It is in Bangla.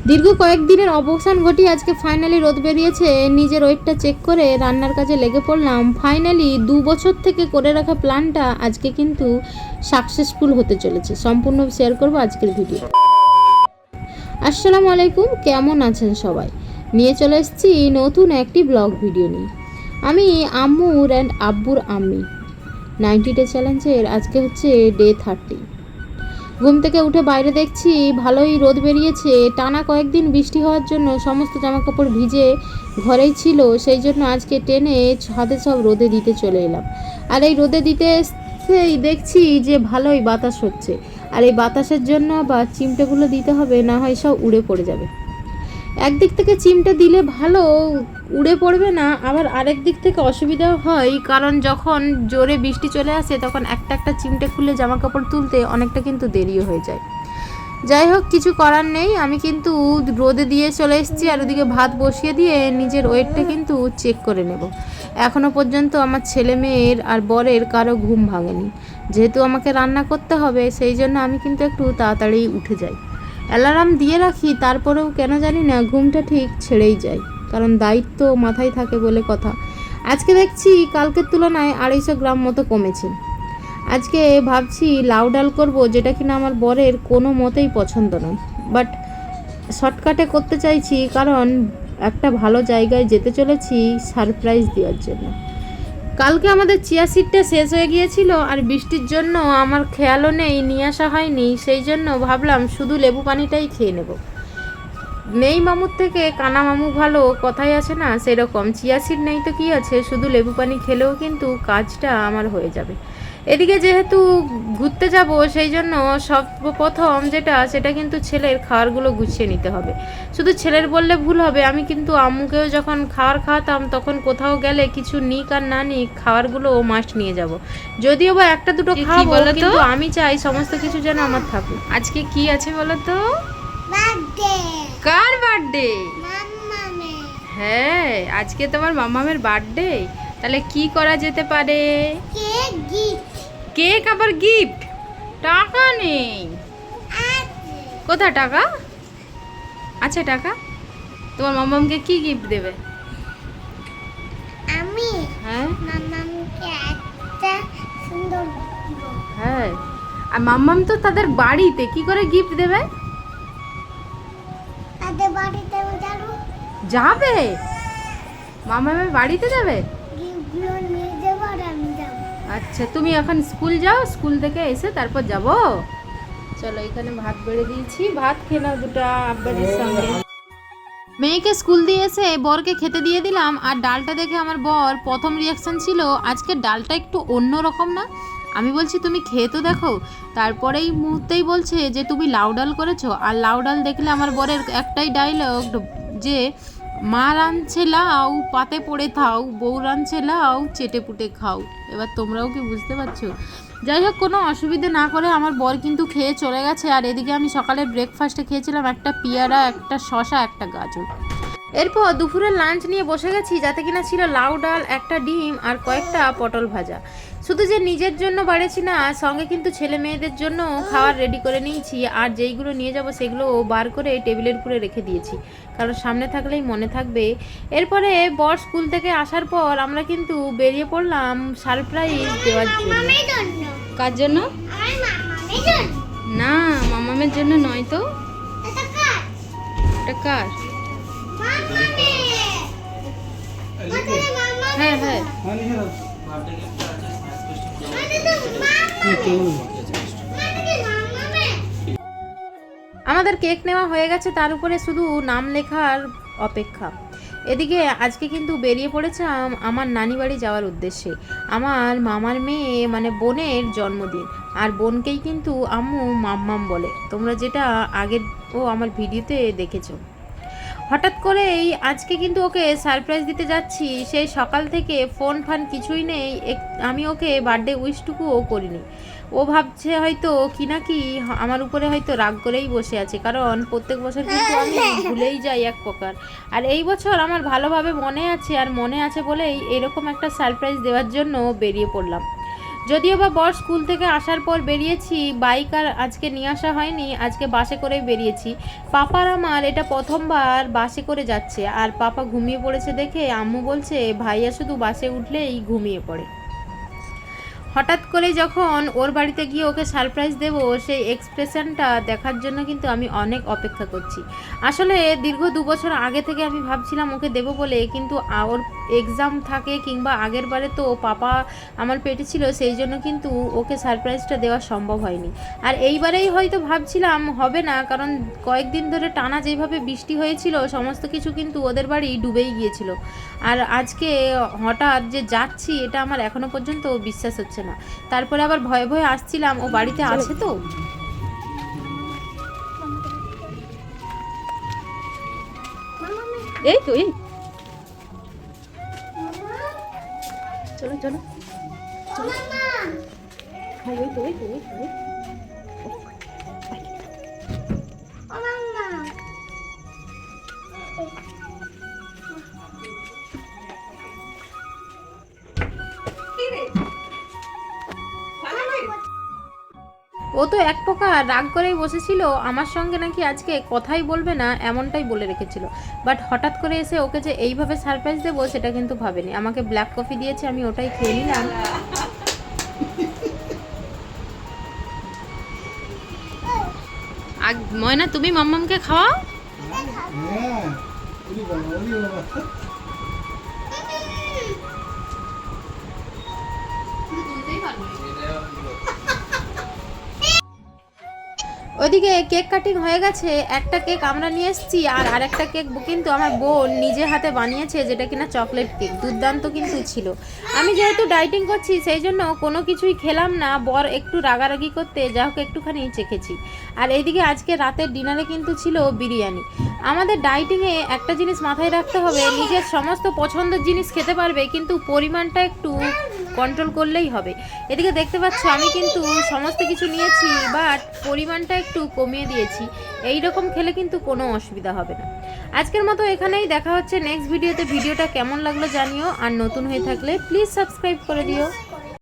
দীর্ঘ কয়েকদিনের অবসান ঘটিয়ে আজকে ফাইনালি রোদ বেরিয়েছে। নিজের ওয়েটটা চেক করে রান্নার কাজে লেগে পড়লাম। ফাইনালি 2 বছর থেকে করে রাখা প্ল্যানটা আজকে কিন্তু সাকসেসফুল হতে চলেছে। সম্পূর্ণ শেয়ার করবো আজকের ভিডিও। আসসালামু আলাইকুম, কেমন আছেন সবাই? নিয়ে চলে এসেছি নতুন একটি ব্লগ ভিডিও নিয়ে। আমি আম্মুর অ্যান্ড আব্বুর আম্মি 90 ডে চ্যালেঞ্জের আজকে হচ্ছে ডে 30। ঘুম থেকে উঠে বাইরে দেখছি ভালোই রোদ বেরিয়েছে। টানা কয়েকদিন বৃষ্টি হওয়ার জন্য সমস্ত জামাকাপড় ভিজে ঘরেই ছিল, সেই জন্য আজকে টেনে ছাদে সব রোদে দিতে চলে এলাম। আর এই রোদে দিতে এসেই দেখছি যে ভালোই বাতাস হচ্ছে, আর এই বাতাসের জন্য বা চিমটেগুলো দিতে হবে, না হয় সব উড়ে পড়ে যাবে। একদিক থেকে চিমটে দিলে ভালো, উড়ে পড়বে না, আবার আরেক দিক থেকে অসুবিধা হয়, কারণ যখন জোরে বৃষ্টি চলে আসে তখন একটা একটা চিমটে খুলে জামা কাপড় তুলতে অনেকটা কিন্তু দেরিও হয়ে যায়। যাই হোক, কিছু করার নেই। আমি কিন্তু রোদে দিয়ে চলে এসেছি, আর ওদিকে ভাত বসিয়ে দিয়ে নিজের ওয়েটটা কিন্তু চেক করে নেব। এখনও পর্যন্ত আমার ছেলে মেয়ের আর বরের কারো ঘুম ভাঙেনি। যেহেতু আমাকে রান্না করতে হবে, সেই জন্য আমি কিন্তু একটু তাড়াতাড়ি উঠে যাই। অ্যালার্ম দিয়ে রাখি, তারপরেও কেন জানি না ঘুমটা ঠিক ছেড়েই যায়, কারণ দায়িত্ব মাথায় থাকে বলে কথা। আজকে দেখছি কালকের তুলনায় 250 গ্রাম মতো কমেছে। আজকে ভাবছি লাউ ডাল করবো, যেটা কিনা আমার বরের কোনো মতেই পছন্দ নয়, বাট শর্টকাটে করতে চাইছি, কারণ একটা ভালো জায়গায় যেতে চলেছি সারপ্রাইজ দেওয়ার জন্য। কালকে আমাদের চিয়া সিডটা শেষ হয়ে গিয়েছিল, আর বৃষ্টির জন্য আমার খেয়ালও নেই, নিয়ে আসা হয়নি। সেই জন্য ভাবলাম শুধু লেবু পানিটাই খেয়ে নেব। নেই মামুর থেকে কানা মামু ভালো, কথাই আছে না, সেরকম চিয়া সিড নেই তো কী আছে, শুধু লেবু পানি খেলেও কিন্তু কাজটা আমার হয়ে যাবে। এদিকে যেহেতু ঘুরতে যাব, সেই জন্য সর্বপ্রথম সেটা কিন্তু ছেলের খাবারগুলো গুছিয়ে নিতে হবে। শুধু ছেলের বললে ভুল হবে, আমি কিন্তু আম্মুকেও যখন খাবার খাওয়াতাম তখন কোথাও গেলে কিছু নিক আর না নিক, খাবারগুলো মাস্ট নিয়ে যাব। যদিও বা একটা দুটো খাবো, কিন্তু আমি চাই সমস্ত কিছু যেন আমার থাকুক। আজকে কি আছে বলো তো? কার বার্থডে? হ্যাঁ, আজকে তোমার মামামের বার্থডে। তাহলে কি করা যেতে পারে? কেক আবার গিফট? টাকা নেই। কোথা টাকা? আচ্ছা, টাকা তোমার মামামকে কি গিফট দেবে? আমি হ্যাঁ, মামাকে একটা সুন্দর হ্যাঁ, আর মাম্মাম তো তাদের বাড়িতে, কি করে গিফট দেবে? তাদের বাড়িতে যাবে? মামামের বাড়িতে যাবে? গিফটগুলো নিয়ে যাবো আর আমি যাবো। আচ্ছা, তুমি এখন স্কুল যাও, স্কুল থেকে এসে তারপর যাব। চলো, এখানে ভাত বেড়ে দিয়েছি, ভাত খেয়ে নাও দুটা আব্বাজির সঙ্গে। মেয়েকে স্কুল দিয়ে এসে বরকে খেতে দিয়ে দিলাম, আর ডালটা দেখে আমার বর প্রথম রিয়াকশন ছিল, আজকে ডালটা একটু অন্য রকম না? আমি বলছি তুমি খেয়ে তো দেখো। তারপরেই মুহূর্তেই বলছে যে তুমি লাউ ডাল করেছো। আর লাউ ডাল দেখলে আমার বরের একটাই ডায়লগ, যে মা রাঁধছে লাউ পাতে পড়ে থাও, বউ রাঁধছে লাউ চেটে পুটে খাও। এবার তোমরাও কি বুঝতে পারছো? যাই হোক, কোনো অসুবিধে না করে আমার বর কিন্তু খেয়ে চলে গেছে। আর এদিকে আমি সকালের ব্রেকফাস্টে খেয়েছিলাম একটা পেয়ারা, একটা শসা, একটা গাজর। এরপর দুপুরের লাঞ্চ নিয়ে বসে গেছি, যাতে কিনা ছিল লাউ ডাল, একটা ডিম আর কয়েকটা পটল ভাজা। শুধু যে নিজের জন্য বাড়েছি না, সঙ্গে কিন্তু ছেলে মেয়েদের জন্য খাবার রেডি করে নিয়েছি। আর যেইগুলো নিয়ে যাব সেগুলো বার করে টেবিলের উপরে রেখে দিয়েছি, কারণ সামনে থাকলেই মনে থাকবে। এরপরে বর স্কুল থেকে আসার পর আমরা কিন্তু বেরিয়ে পড়লাম সারপ্রাইজ দেওয়ার জন্য। কার জন্য? না, মামামের জন্য নয় তো। এটা কার? হ্যাঁ হ্যাঁ, আমাদের কেক নেওয়া হয়ে গেছে, তার উপরে শুধু নাম লেখার অপেক্ষা। এদিকে আজকে কিন্তু বেরিয়ে পড়েছিলাম আমার নানি বাড়ি যাওয়ার উদ্দেশ্যে। আমার মামার মেয়ে মানে বোনের জন্মদিন, আর বোনকেই কিন্তু আম্মু মাম্মাম বলে, তোমরা যেটা আগের আমার ভিডিওতে দেখেছো। হঠাৎ করেই আজকে কিন্তু ওকে সারপ্রাইজ দিতে যাচ্ছি। সেই সকাল থেকে ফোন ফান কিছুই নেই, আমি ওকে বার্থডে উইশটুকুও করিনি। ও ভাবছে হয়তো কি না কি আমার উপরে হয়তো রাগ করেই বসে আছে, কারণ প্রত্যেক বছর কিন্তু আমি ভুলেই যাই এক প্রকার। আর এই বছর আমার ভালোভাবে মনে আছে, আর মনে আছে বলেই এরকম একটা সারপ্রাইজ দেওয়ার জন্য বেরিয়ে পড়লাম। যদিও বা বর স্কুল থেকে আসার পর বেরিয়েছি, বাইক আর আজকে নিয়ে আসা হয়নি, আজকে বাসে করেই বেরিয়েছি। পাপার আমার এটা প্রথমবার বাসে করে যাচ্ছে, আর পাপা ঘুমিয়ে পড়েছে দেখে আম্মু বলছে ভাইয়া শুধু বাসে উঠলেই ঘুমিয়ে পড়ে। হঠাৎ করে যখন ওর বাড়িতে গিয়ে ওকে সারপ্রাইজ দেবো, সেই এক্সপ্রেশনটা দেখার জন্য কিন্তু আমি অনেক অপেক্ষা করছি। আসলে দীর্ঘ 2 বছর আগে থেকে আমি ভাবছিলাম ওকে দেবো বলে, কিন্তু ওর এক্সাম থাকে কিংবা আগের বারে তো পাপা আমার পেটে ছিল, সেই জন্য কিন্তু ওকে সারপ্রাইজটা দেওয়া সম্ভব হয়নি। আর এইবারেই হয়তো ভাবছিলাম হবে না, কারণ কয়েকদিন ধরে টানা যেভাবে বৃষ্টি হয়েছিল সমস্ত কিছু কিন্তু ওদের বাড়ি ডুবেই গিয়েছিল। আর আজকে হঠাৎ যে যাচ্ছি এটা আমার এখনো পর্যন্ত বিশ্বাস হচ্ছে না। তারপরে আবার ভয়ে ভয়ে আসছিলাম ও বাড়িতে আছে তো। এই তো এই চলো চলো ওই তো ওই তো ওই তো ও তো এক প্রকার রাগ করেই বসেছিল, আমার সঙ্গে নাকি আজকে কথাই বলবে না এমনটাই বলে রেখেছিল। বাট হঠাৎ করে এসে ওকে যে এইভাবে সারপ্রাইজ দেবো সেটা কিন্তু ভাবেনি। আমাকে ব্ল্যাক কফি দিয়েছে, আমি ওটাই খেয়ে নিলাম। ময়না তুমি মাম্মামকে খাওয়াও। ওইদিকে কেক কাটিং হয়ে গেছে, একটা কেক আমরা নিয়ে এসেছি, আর আরেকটা কেক কিন্তু আমার বোন নিজে হাতে বানিয়েছে, যেটা কিনা চকলেট কেক, দুর্দান্ত কিন্তু ছিল। আমি যেহেতু ডাইটিং করছি সেই জন্য কোনো কিছুই খেলাম না, বর একটু রাগারাগি করতে যা হোক একটুখানি চেখেছি। আর এইদিকে আজকে রাতের ডিনারে কিন্তু ছিল বিরিয়ানি। আমাদের ডাইটিংয়ে একটা জিনিস মাথায় রাখতে হবে, নিজের সমস্ত পছন্দের জিনিস খেতে পারবে, কিন্তু পরিমাণটা একটু কন্ট্রোল করলেই হবে। এদিকে দেখতে পাচ্ছ আমি কিন্তু সমস্ত কিছু নিয়েছি, বাট পরিমাণটা একটু কমিয়ে দিয়েছি। এই রকম খেলে কিন্তু কোনো অসুবিধা হবে না। আজকের মতো এখানেই, দেখা হচ্ছে নেক্সট ভিডিওতে। ভিডিওটা কেমন লাগলো জানিও, আর নতুন হয়ে থাকলে প্লিজ সাবস্ক্রাইব করে দিও।